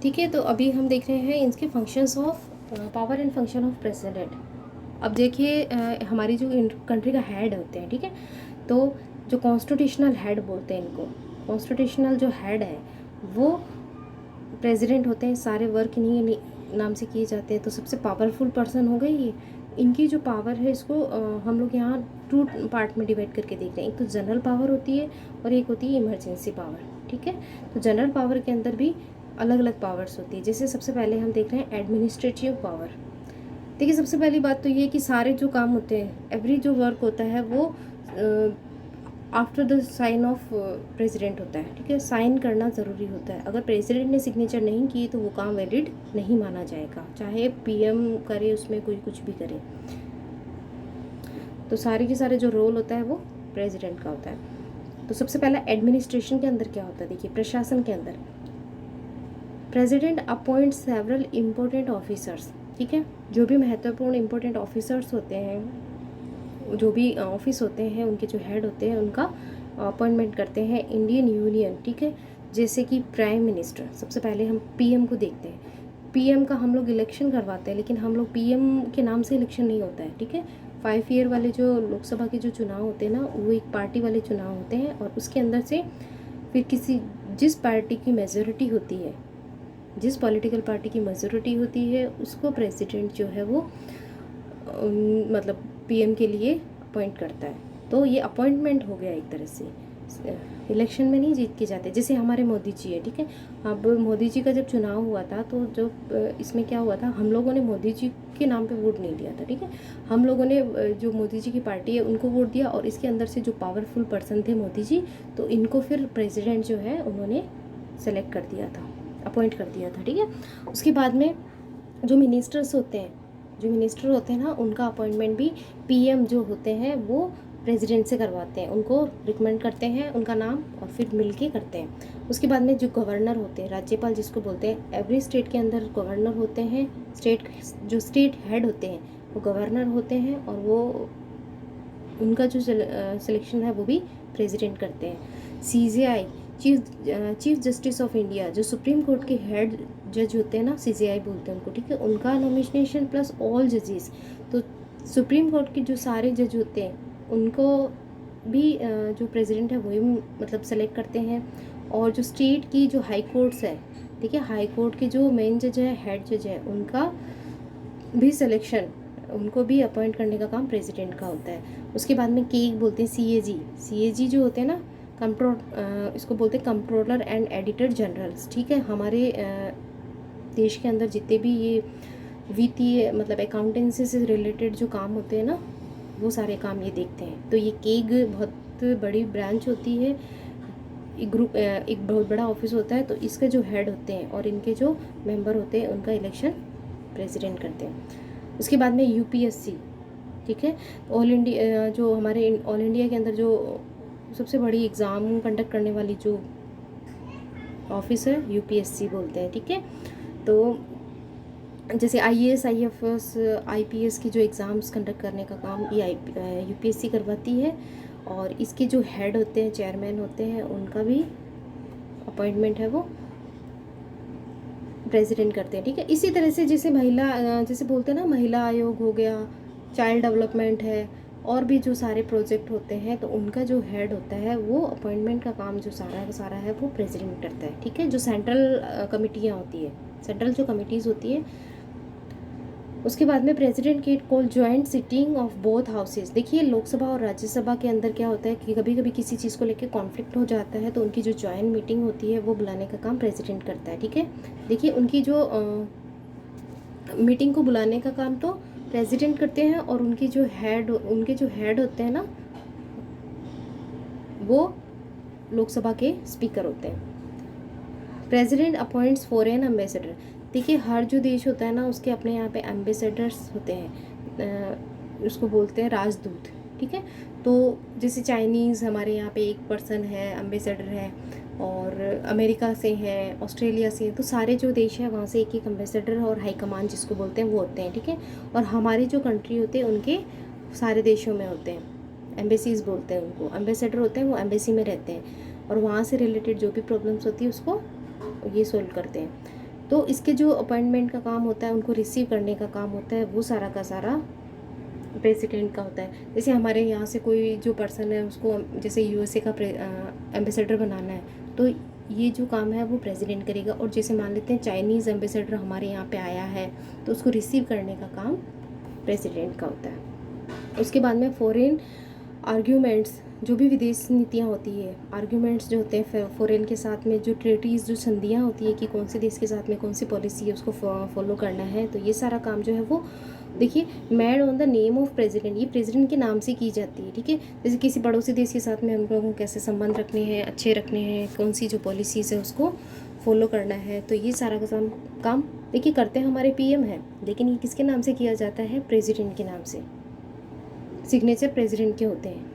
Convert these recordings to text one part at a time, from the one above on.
ठीक है, तो अभी हम देख रहे हैं इनके functions of power and function of president. अब देखिए हमारी जो कंट्री का हेड होते हैं, ठीक है, तो जो कॉन्स्टिट्यूशनल हेड बोलते हैं इनको, कॉन्स्टिट्यूशनल जो हेड है वो प्रेसिडेंट होते हैं। सारे वर्क इन्हीं नाम से किए जाते हैं। तो सबसे पावरफुल पर्सन हो गए ये। इनकी जो पावर है इसको हम लोग यहाँ टू पार्ट में डिवाइड करके देख रहे हैं। एक तो जनरल पावर होती है और एक होती है इमरजेंसी पावर, ठीक है। तो जनरल पावर के अंदर भी अलग अलग पावर्स होती है। जैसे सबसे पहले हम देख रहे हैं एडमिनिस्ट्रेटिव पावर। देखिए सबसे पहली बात तो ये कि सारे जो काम होते हैं, एवरी जो वर्क होता है वो after the sign off president होता है, ठीक है। साइन करना ज़रूरी होता है। अगर प्रेसिडेंट ने सिग्नेचर नहीं की तो वो काम वैलिड नहीं माना जाएगा, चाहे पीएम करे, उसमें कोई कुछ भी करे। तो सारे के सारे जो रोल होता है वो प्रेसिडेंट का होता है। तो सबसे पहला एडमिनिस्ट्रेशन के अंदर क्या होता है, देखिए प्रशासन के अंदर president appoint several important officers, ठीक है। जो भी महत्वपूर्ण इम्पोर्टेंट ऑफिसर्स होते हैं, जो भी ऑफिस होते हैं, उनके जो हेड होते हैं उनका अपॉइंटमेंट करते हैं इंडियन यूनियन, ठीक है। जैसे कि प्राइम मिनिस्टर, सबसे पहले हम पीएम को देखते हैं। पीएम का हम लोग इलेक्शन करवाते हैं, लेकिन हम लोग पीएम के नाम से इलेक्शन नहीं होता है, ठीक है। 5 ईयर वाले जो लोकसभा के जो चुनाव होते हैं ना, वो एक पार्टी वाले चुनाव होते हैं और उसके अंदर से फिर जिस पार्टी की मेजोरिटी होती है, जिस पॉलिटिकल पार्टी की मेजोरिटी होती है, उसको प्रेसिडेंट जो है वो मतलब पीएम के लिए अपॉइंट करता है। तो ये अपॉइंटमेंट हो गया एक तरह से, इलेक्शन में नहीं जीत के जाते। जैसे हमारे मोदी जी है, ठीक है। अब मोदी जी का जब चुनाव हुआ था तो जो इसमें क्या हुआ था, हम लोगों ने मोदी जी के नाम पे वोट नहीं दिया था, ठीक है। हम लोगों ने जो मोदी जी की पार्टी है उनको वोट दिया और इसके अंदर से जो पावरफुल पर्सन थे मोदी जी, तो इनको फिर प्रेसिडेंट जो है उन्होंने सेलेक्ट कर दिया था, अपॉइंट कर दिया था, ठीक है। उसके बाद में जो मिनिस्टर्स होते हैं, जो मिनिस्टर होते हैं ना, उनका अपॉइंटमेंट भी पीएम जो होते हैं वो प्रेसिडेंट से करवाते हैं। उनको रिकमेंड करते हैं उनका नाम और फिर मिल के करते हैं। उसके बाद में जो गवर्नर होते हैं, राज्यपाल जिसको बोलते हैं, एवरी स्टेट के अंदर गवर्नर होते हैं। जो स्टेट हेड होते हैं वो गवर्नर होते हैं और वो उनका जो सिलेक्शन है वो भी प्रेसिडेंट करते हैं। CJI, chief justice of India, जो सुप्रीम कोर्ट के हेड जज होते हैं ना, सीजेआई बोलते हैं उनको, ठीक है। उनका नॉमिनेशन प्लस ऑल जजेस, तो सुप्रीम कोर्ट के जो सारे जज होते हैं उनको भी जो प्रेसिडेंट है वही मतलब सेलेक्ट करते हैं। और जो स्टेट की जो हाई कोर्ट्स है, ठीक है, हाई कोर्ट के जो मेन जज है, हेड जज है, उनका भी सिलेक्शन, उनको भी अपॉइंट करने का काम प्रेसिडेंट का होता है। उसके बाद में के बोलते हैं सीएजी। सीएजी जो होते हैं ना, इसको बोलते हैं कंट्रोलर एंड एडिटर जनरल्स, ठीक है। हमारे देश के अंदर जितने भी ये वित्तीय मतलब अकाउंटेंसी से रिलेटेड जो काम होते हैं ना, वो सारे काम ये देखते हैं। तो ये केग बहुत बड़ी ब्रांच होती है, एक ग्रुप, एक बहुत बड़ा ऑफिस होता है। तो इसके जो हेड होते हैं और इनके जो मेंबर होते हैं उनका इलेक्शन प्रेसिडेंट करते हैं। उसके बाद में यूपीएससी, ठीक है। ऑल इंडिया, जो हमारे ऑल इंडिया के अंदर जो सबसे बड़ी एग्ज़ाम कंडक्ट करने वाली जो ऑफिस है, यूपीएससी बोलते हैं, ठीक है। तो जैसे आईएएस, आईएफएस, आईपीएस की जो एग्ज़ाम्स कंडक्ट करने का काम ये यूपीएससी करवाती है। और इसके जो हेड होते हैं, चेयरमैन होते हैं, उनका भी अपॉइंटमेंट है वो प्रेसिडेंट करते हैं, ठीक है। इसी तरह से जैसे जैसे बोलते हैं ना, महिला आयोग हो गया, चाइल्ड डेवलपमेंट है, और भी जो सारे प्रोजेक्ट होते हैं, तो उनका जो हेड होता है वो अपॉइंटमेंट का काम जो सारा है वो प्रेसिडेंट करता है, ठीक है। जो सेंट्रल कमिटियाँ होती है, सेंट्रल जो कमिटीज़ होती है, उसके बाद में प्रेसिडेंट की call joint sitting of both houses. देखिए लोकसभा और राज्यसभा के अंदर क्या होता है कि कभी कभी किसी चीज़ को लेकर कॉन्फ्लिक्ट हो जाता है, तो उनकी जो जॉइंट मीटिंग होती है वो बुलाने का काम प्रेसिडेंट करता है, ठीक है। देखिए उनकी जो मीटिंग को बुलाने का काम तो प्रेसिडेंट करते हैं और उनके जो हेड होते हैं ना, वो लोकसभा के स्पीकर होते हैं। President appoints foreign ambassador. देखिए हर जो देश होता है ना, उसके अपने यहाँ पे एम्बेसडर्स होते हैं, उसको बोलते हैं राजदूत, ठीक है। तो जैसे चाइनीज़ हमारे यहाँ पे एक पर्सन है, एम्बेसडर है, और अमेरिका से हैं, ऑस्ट्रेलिया से हैं, तो सारे जो देश हैं वहाँ से एक एक एम्बेसडर और हाई कमान जिसको बोलते हैं वो होते हैं, ठीक है। और हमारी जो कंट्री होते हैं उनके सारे देशों में होते हैं, एम्बेसीज बोलते हैं उनको, एम्बेसडर होते हैं, वो एम्बेसी में रहते हैं और वहाँ से रिलेटेड जो भी प्रॉब्लम्स होती है उसको ये सोल्व करते हैं। तो इसके जो अपॉइंटमेंट का काम होता है, उनको रिसीव करने का काम होता है, वो सारा का सारा प्रेसिडेंट का होता है। जैसे हमारे यहाँ से कोई जो पर्सन है उसको जैसे यूएसए का एम्बेसडर बनाना है, तो ये जो काम है वो प्रेसिडेंट करेगा। और जैसे मान लेते हैं चाइनीज़ एम्बेसडर हमारे यहाँ पे आया है, तो उसको रिसीव करने का काम प्रेसिडेंट का होता है। उसके बाद में फॉरेन आर्ग्यूमेंट्स, जो भी विदेश नीतियाँ होती है, आर्ग्यूमेंट्स जो होते हैं फॉरेन के साथ में, जो ट्रीटीज़, जो संधियाँ होती है कि कौन से देश के साथ में कौन सी पॉलिसी है उसको फॉलो करना है, तो ये सारा काम जो है वो देखिए made on the name of president, ये प्रेसिडेंट के नाम से की जाती है। ठीक है, जैसे किसी पड़ोसी देश के साथ में हम लोगों को कैसे संबंध रखने हैं, अच्छे रखने हैं, कौन सी जो पॉलिसीज़ है उसको फॉलो करना है, तो ये सारा का काम देखिए करते हैं हमारे पीएम है, लेकिन ये किसके नाम से किया जाता है? प्रेसिडेंट के नाम से, सिग्नेचर प्रेसिडेंट के होते हैं।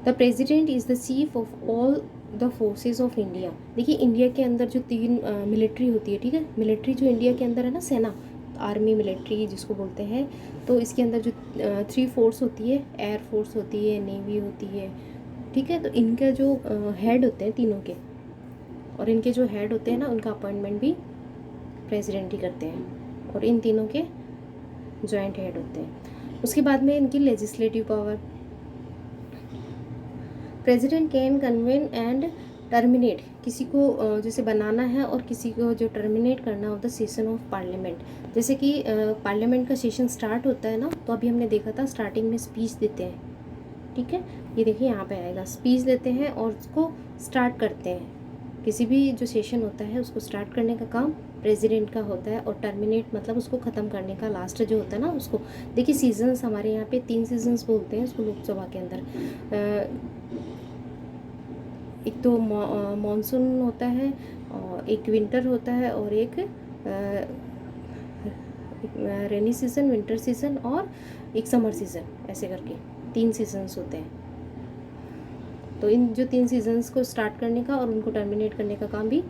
The president is the chief of all the forces of India. देखिए इंडिया के अंदर जो 3 मिलिट्री होती है, ठीक है, मिलिट्री जो इंडिया के अंदर है ना, सेना, आर्मी, मिलिट्री जिसको बोलते हैं, तो इसके अंदर जो 3 फोर्स होती है, एयर फोर्स होती है, नेवी होती है, ठीक है, तो इनका जो हेड होते हैं तीनों के, और इनके जो हेड होते हैं ना, उनका अपॉइंटमेंट भी प्रेसिडेंट ही करते हैं, और इन तीनों के जॉइंट हेड होते हैं। उसके बाद में इनकी legislative power, president can convene and terminate, किसी को जैसे बनाना है और किसी को जो टर्मिनेट करना हो द सेशन ऑफ पार्लियामेंट। जैसे कि पार्लियामेंट का सेशन स्टार्ट होता है ना, तो अभी हमने देखा था स्टार्टिंग में स्पीच देते हैं, ठीक है, ये देखिए यहाँ पे आएगा, स्पीच देते हैं और उसको स्टार्ट करते हैं। किसी भी जो सेशन होता है उसको स्टार्ट करने का काम प्रेसिडेंट का होता है, और टर्मिनेट मतलब उसको ख़त्म करने का, लास्ट जो होता है ना उसको। देखिए सीजन्स हमारे यहाँ पे 3 सीजन्स बोलते हैं उसको लोकसभा के अंदर। एक तो मानसून होता है, और एक विंटर होता है, और एक रेनी सीज़न, विंटर सीज़न, और एक समर सीज़न, ऐसे करके 3 सीजन्स होते हैं। तो इन जो 3 सीजन्स को स्टार्ट करने का और उनको टर्मिनेट करने का काम भी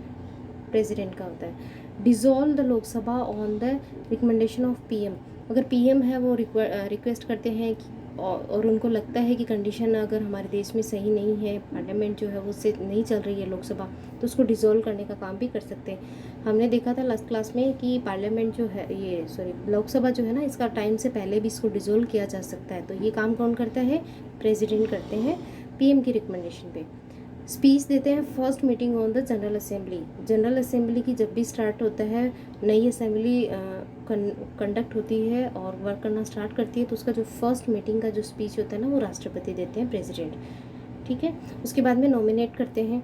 प्रेसिडेंट का होता है। Dissolve the Lok Sabha on the recommendation of PM, अगर पीएम है वो रिक्वेस्ट करते हैं और उनको लगता है कि कंडीशन अगर हमारे देश में सही नहीं है, पार्लियामेंट जो है वो उससे नहीं चल रही है लोकसभा, तो उसको डिसॉल्व करने का काम भी कर सकते हैं। हमने देखा था लास्ट क्लास में कि पार्लियामेंट जो है, ये सॉरी लोकसभा जो है ना, इसका टाइम से पहले भी इसको डिसॉल्व किया जा सकता है। तो ये काम कौन करता है? प्रेसिडेंट करते हैं पीएम की रिकमेंडेशन पे। स्पीच देते हैं first meeting on the general assembly, general assembly की जब भी स्टार्ट होता है, नई असेंबली कंडक्ट होती है और वर्क करना स्टार्ट करती है, तो उसका जो फर्स्ट मीटिंग का जो स्पीच होता है ना, वो राष्ट्रपति देते हैं, प्रेसिडेंट, ठीक है। उसके बाद में नॉमिनेट करते हैं,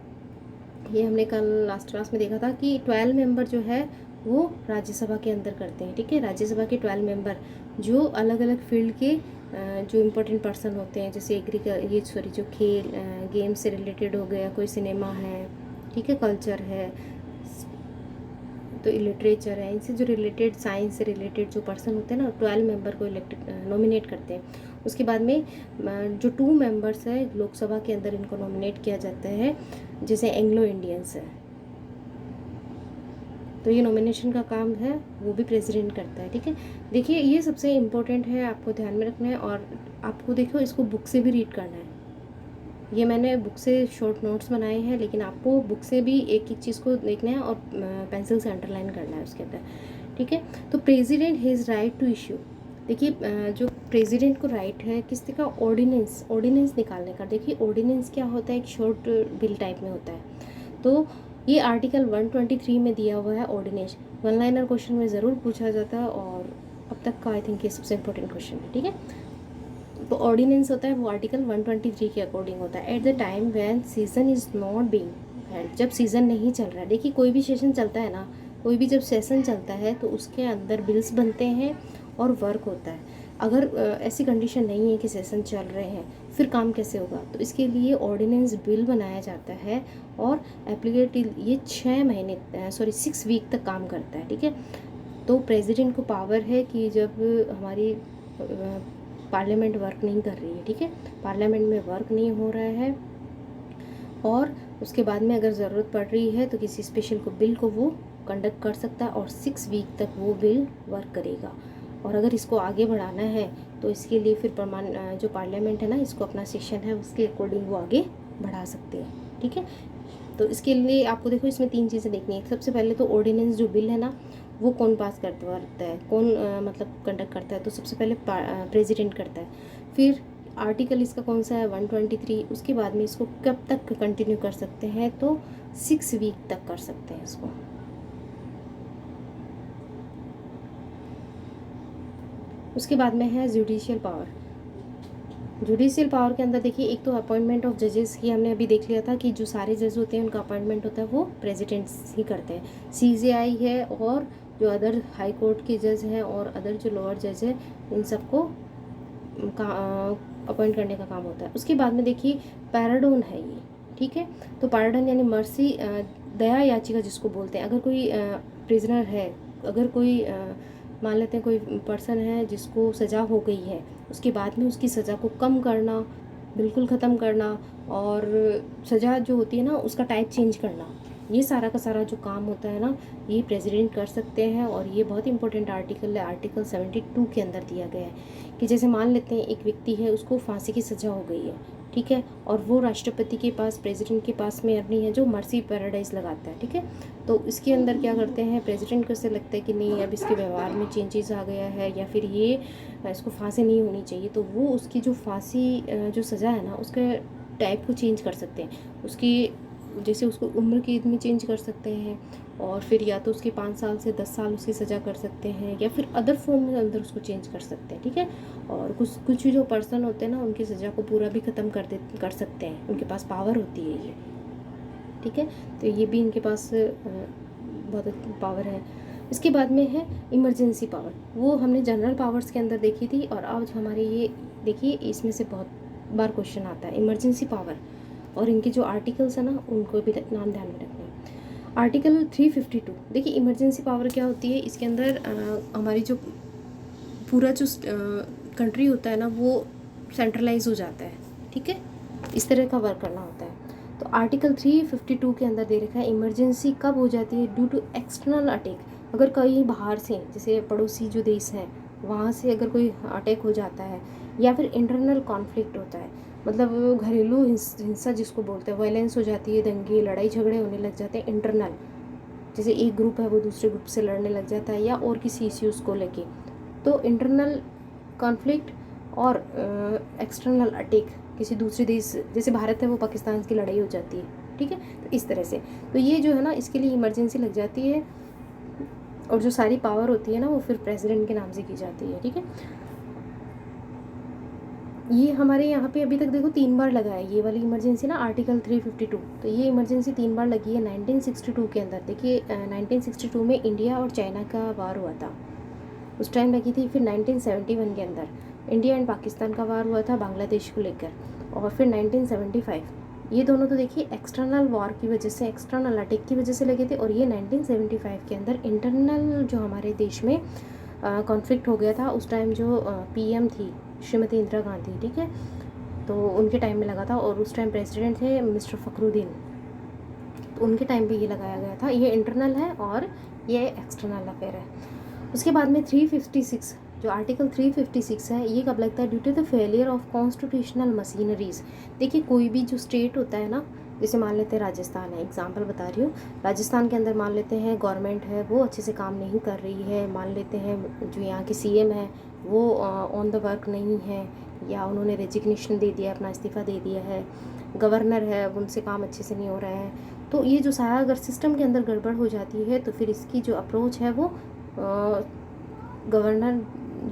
ये हमने कल लास्ट क्लास में देखा था कि 12 मेंबर जो है वो राज्यसभा के अंदर करते हैं, ठीक है। राज्यसभा के 12 मेंबर जो अलग अलग फील्ड के जो इम्पोर्टेंट पर्सन होते हैं, जैसे जो खेल गेम से रिलेटेड हो गया, कोई सिनेमा है, ठीक है, कल्चर है, तो लिटरेचर है, इनसे जो रिलेटेड, साइंस से रिलेटेड जो पर्सन होते हैं ना, 12 मेंबर को नॉमिनेट करते हैं। उसके बाद में जो 2 मेंबर्स है लोकसभा के अंदर, इनको नॉमिनेट किया जाता है, जैसे एंग्लो इंडियंस है, तो ये नॉमिनेशन का काम है वो भी प्रेसिडेंट करता है, ठीक है। देखिए ये सबसे इम्पोर्टेंट है, आपको ध्यान में रखना है, और आपको देखो इसको बुक से भी रीड करना है। ये मैंने बुक से शॉर्ट नोट्स बनाए हैं, लेकिन आपको बुक से भी एक एक चीज़ को देखना है और पेंसिल से अंडरलाइन करना है उसके अंदर, ठीक है। तो president has right to issue, देखिए जो प्रेसिडेंट को राइट है किस तरह का, ऑर्डिनेंस निकालने का। देखिए ऑर्डिनेंस क्या होता है, एक शॉर्ट बिल टाइप में होता है। तो ये आर्टिकल 123 में दिया हुआ है ऑर्डिनेंस, 1 लाइनर क्वेश्चन में ज़रूर पूछा जाता है, और अब तक का आई थिंक ये सबसे इंपॉर्टेंट क्वेश्चन है, ठीक है। तो ऑर्डिनेंस होता है वो आर्टिकल 123 के अकॉर्डिंग होता है। At the time when season is not being held, जब सीज़न नहीं चल रहा है। देखिए कोई भी सेशन चलता है ना, कोई भी जब सेशन चलता है तो उसके अंदर बिल्स बनते हैं और वर्क होता है। अगर ऐसी कंडीशन नहीं है कि सेशन चल रहे हैं, फिर काम कैसे होगा? तो इसके लिए ऑर्डिनेंस बिल बनाया जाता है, और एप्लीकेट ये 6 वीक तक काम करता है, ठीक है। तो प्रेसिडेंट को पावर है कि जब हमारी पार्लियामेंट वर्क नहीं कर रही है, ठीक है, पार्लियामेंट में वर्क नहीं हो रहा है, और उसके बाद में अगर ज़रूरत पड़ रही है तो किसी स्पेशल बिल को वो कंडक्ट कर सकता है, और 6 वीक तक वो बिल वर्क करेगा। और अगर इसको आगे बढ़ाना है तो इसके लिए फिर जो पार्लियामेंट है ना, इसको अपना सेशन है उसके अकॉर्डिंग वो आगे बढ़ा सकते हैं, ठीक है। तो इसके लिए आपको देखो इसमें 3 चीज़ें देखनी है। सबसे पहले तो ऑर्डिनेंस जो बिल है ना वो कौन पास करता है, कौन मतलब कंडक्ट करता है, तो सबसे पहले प्रेसिडेंट करता है। फिर आर्टिकल इसका कौन सा है 123। उसके बाद में इसको कब तक कंटिन्यू कर सकते हैं, तो 6 वीक तक कर सकते हैं इसको। उसके बाद में है जुडिशियल पावर। जुडिशियल पावर के अंदर देखिए एक तो अपॉइंटमेंट ऑफ जजेस की हमने अभी देख लिया था कि जो सारे जज होते हैं उनका अपॉइंटमेंट होता है वो प्रेसिडेंट्स ही करते हैं। सीजेआई है और जो अदर हाई कोर्ट के जज हैं और अदर जो लोअर जज है इन सबको अपॉइंट करने का काम होता है। उसके बाद में देखिए पैराडोन है ये, ठीक है। तो पैराडोन यानी मर्सी, दया याचिका जिसको बोलते हैं। अगर कोई प्रिजनर है, अगर कोई मान लेते हैं कोई पर्सन है जिसको सज़ा हो गई है, उसके बाद में उसकी सज़ा को कम करना, बिल्कुल ख़त्म करना, और सज़ा जो होती है ना उसका टाइप चेंज करना, ये सारा का सारा जो काम होता है ना ये प्रेसिडेंट कर सकते हैं। और ये बहुत इंपॉर्टेंट आर्टिकल है, आर्टिकल 72 के अंदर दिया गया है कि जैसे मान लेते हैं एक व्यक्ति है उसको फांसी की सज़ा हो गई है, ठीक है, और वो राष्ट्रपति के पास, प्रेसिडेंट के पास में अपनी है जो मर्सी पैराडाइज लगाता है, ठीक है। तो इसके अंदर क्या करते हैं, प्रेसिडेंट को ऐसे लगता है कि नहीं अब इसके व्यवहार में चेंजेस आ गया है या फिर ये इसको फांसी नहीं होनी चाहिए, तो वो उसकी जो फांसी जो सज़ा है ना उसके टाइप को चेंज कर सकते हैं। उसकी जैसे उसको उम्र कैद में चेंज कर सकते हैं, और फिर या तो उसके 5 साल से 10 साल उसकी सज़ा कर सकते हैं, या फिर अदर फॉर्म में अंदर उसको चेंज कर सकते हैं, ठीक है। और कुछ जो पर्सन होते हैं ना उनकी सज़ा को पूरा भी ख़त्म कर सकते हैं, उनके पास पावर होती है ये, ठीक है। तो ये भी इनके पास बहुत पावर है। इसके बाद में है इमरजेंसी पावर, वो हमने जनरल पावर्स के अंदर देखी थी, और आज हमारे ये देखिए इसमें से बहुत बार क्वेश्चन आता है इमरजेंसी पावर, और इनके जो आर्टिकल्स हैं ना उनको भी नाम ध्यान में रखना है। आर्टिकल 352 देखिए इमरजेंसी पावर क्या होती है, इसके अंदर हमारी जो पूरा जो कंट्री होता है ना वो सेंट्रलाइज हो जाता है, ठीक है, इस तरह का वर्क करना होता है। तो आर्टिकल 352 के अंदर दे रखा है इमरजेंसी कब हो जाती है, ड्यू टू एक्सटर्नल अटैक। अगर कहीं बाहर से जैसे पड़ोसी जो देश हैं वहाँ से अगर कोई अटैक हो जाता है, या फिर इंटरनल कॉन्फ्लिक्ट होता है, मतलब घरेलू हिंसा जिसको बोलते हैं, वायलेंस हो जाती है, दंगे लड़ाई झगड़े होने लग जाते हैं इंटरनल, जैसे एक ग्रुप है वो दूसरे ग्रुप से लड़ने लग जाता है या और किसी इश्यूज़ को लेके, तो इंटरनल कॉन्फ्लिक्ट और एक्सटर्नल अटैक किसी दूसरे देश, जैसे भारत है वो पाकिस्तान की लड़ाई हो जाती है, ठीक है। तो इस तरह से तो ये जो है ना इसके लिए इमरजेंसी लग जाती है, और जो सारी पावर होती है ना वो फिर प्रेसिडेंट के नाम से की जाती है, ठीक है। ये हमारे यहाँ पे अभी तक देखो 3 बार लगा है ये वाली इमरजेंसी ना, आर्टिकल 352। तो ये इमरजेंसी 3 बार लगी है 1962 के अंदर। देखिए 1962 में इंडिया और चाइना का वार हुआ था, उस टाइम लगी थी। फिर 1971 के अंदर इंडिया एंड पाकिस्तान का वार हुआ था बांग्लादेश को लेकर, और फिर 1975 ये दोनों तो देखिए एक्सटर्नल वॉर की वजह से, एक्सटर्नल अटैक की वजह से लगे थे। और ये 1975 के अंदर इंटरनल जो हमारे देश में कॉन्फ्लिक्ट हो गया था, उस टाइम जो पीएम थी श्रीमती इंदिरा गांधी, ठीक है, तो उनके टाइम में लगा था, और उस टाइम प्रेसिडेंट थे मिस्टर फखरुद्दीन, तो उनके टाइम पे ये लगाया गया था। ये इंटरनल है और ये एक्सटर्नल अफेयर है। उसके बाद में 356 जो आर्टिकल 356 है ये कब लगता है, due to the failure of constitutional machineries. देखिए कोई भी जो स्टेट होता है ना, जैसे मान लेते हैं राजस्थान है, एग्जांपल बता रही हूँ, राजस्थान के अंदर मान लेते हैं गवर्नमेंट है वो अच्छे से काम नहीं कर रही है, मान लेते हैं जो यहाँ के सीएम है वो ऑन द वर्क नहीं है, या उन्होंने रेजिग्नेशन दे दिया, अपना इस्तीफ़ा दे दिया है, गवर्नर है उनसे काम अच्छे से नहीं हो रहा है, तो ये जो सारा अगर सिस्टम के अंदर गड़बड़ हो जाती है तो फिर इसकी जो अप्रोच है वो गवर्नर,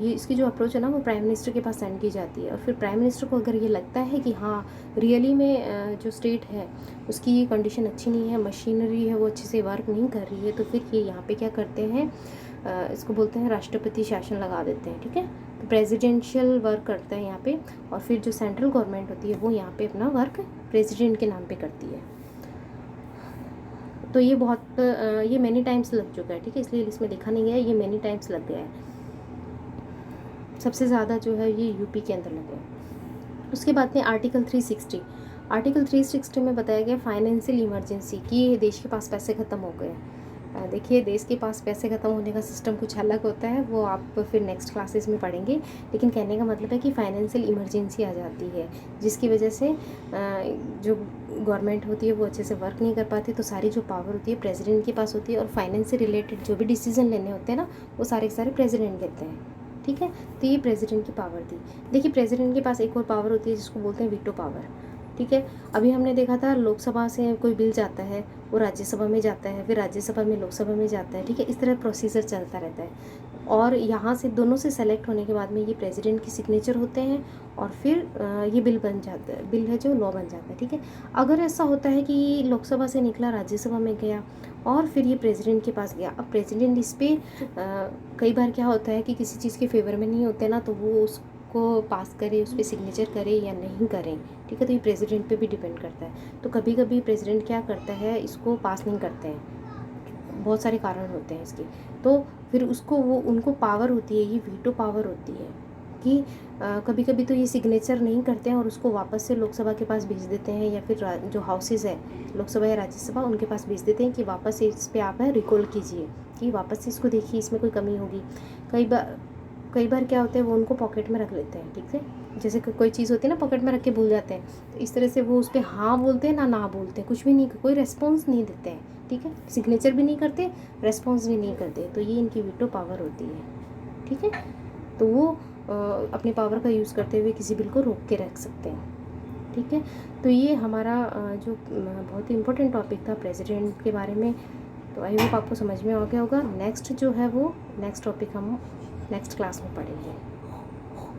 ये इसकी जो अप्रोच है ना वो प्राइम मिनिस्टर के पास सेंड की जाती है। और फिर प्राइम मिनिस्टर को अगर ये लगता है कि हाँ रियली में जो स्टेट है उसकी कंडीशन अच्छी नहीं है, मशीनरी है वो अच्छे से वर्क नहीं कर रही है, तो फिर ये यहाँ पे क्या करते हैं, इसको बोलते हैं राष्ट्रपति शासन लगा देते हैं, ठीक है। तो प्रेसिडेंशियल वर्क करता है यहाँ पे, और फिर जो सेंट्रल गवर्नमेंट होती है वो यहाँ पे अपना वर्क प्रेसिडेंट के नाम पे करती है। तो ये बहुत ये मैनी टाइम्स लग चुका है, ठीक है, इसलिए इसमें देखा नहीं गया, ये मैनी टाइम्स लग गया है। सबसे ज़्यादा जो है ये यूपी के अंदर लगे। उसके बाद में आर्टिकल 360, आर्टिकल 360 में बताया गया फाइनेंशियल इमरजेंसी कि देश के पास पैसे ख़त्म हो गए, देखिए, देश के पास पैसे ख़त्म होने का सिस्टम कुछ अलग होता है, वो आप फिर नेक्स्ट क्लासेस में पढ़ेंगे। लेकिन कहने का मतलब है कि फाइनेंशियल इमरजेंसी आ जाती है, जिसकी वजह से जो गवर्नमेंट होती है वो अच्छे से वर्क नहीं कर पाती, तो सारी जो पावर होती है प्रेसिडेंट के पास होती है, और फाइनेंस से रिलेटेड जो भी डिसीजन लेने होते हैं ना, वो सारे के सारे प्रेसिडेंट लेते हैं। ठीक है, तो ये प्रेसिडेंट की पावर थी। देखिए, प्रेसिडेंट के पास एक और पावर होती है जिसको बोलते हैं वीटो पावर। ठीक है, अभी हमने देखा था लोकसभा से कोई बिल जाता है, वो राज्यसभा में जाता है, फिर राज्यसभा में लोकसभा में जाता है। ठीक है, इस तरह प्रोसीजर चलता रहता है, और यहाँ से दोनों से सेलेक्ट होने के बाद में ये प्रेसिडेंट की सिग्नेचर होते हैं, और फिर ये बिल बन जाता है, बिल है जो लॉ बन जाता है। ठीक है, अगर ऐसा होता है कि लोकसभा से निकला, राज्यसभा में गया, और फिर ये प्रेसिडेंट के पास गया, अब प्रेसिडेंट इस पर कई बार क्या होता है कि किसी चीज़ के फेवर में नहीं होते ना, तो वो उसको पास करे, उस पर सिग्नेचर करे या नहीं करें। ठीक है, तो ये प्रेसिडेंट पे भी डिपेंड करता है। तो कभी कभी प्रेसिडेंट क्या करता है, इसको पास नहीं करते हैं, बहुत सारे कारण होते हैं इसके, तो फिर उसको वो उनको पावर होती है, ये वीटो पावर होती है कि कभी कभी तो ये सिग्नेचर नहीं करते हैं और उसको वापस से लोकसभा के पास भेज देते हैं, या फिर जो हाउसेस है लोकसभा या राज्यसभा, उनके पास भेज देते हैं कि वापस से इस पर आप है रिकॉल कीजिए, कि वापस से इसको देखिए, इसमें कोई कमी होगी। कई बार क्या होता है, वो उनको पॉकेट में रख लेते हैं। ठीक है, जैसे कोई चीज़ होती है ना, पॉकेट में रख के भूल जाते हैं, तो इस तरह से वो उस पर हाँ बोलते हैं ना बोलते हैं, कुछ भी नहीं, कोई रेस्पॉन्स नहीं देते हैं। ठीक है, सिग्नेचर भी नहीं करते, रेस्पॉन्स भी नहीं करते, तो ये इनकी वीटो पावर होती है। ठीक है, तो वो अपने पावर का यूज़ करते हुए किसी बिल को रोक के रख सकते हैं। ठीक है, तो ये हमारा जो बहुत ही इम्पोर्टेंट टॉपिक था प्रेसिडेंट के बारे में, तो आई होप आपको समझ में आ गया होगा। नेक्स्ट जो है वो नेक्स्ट टॉपिक हम नेक्स्ट क्लास में पढ़ेंगे।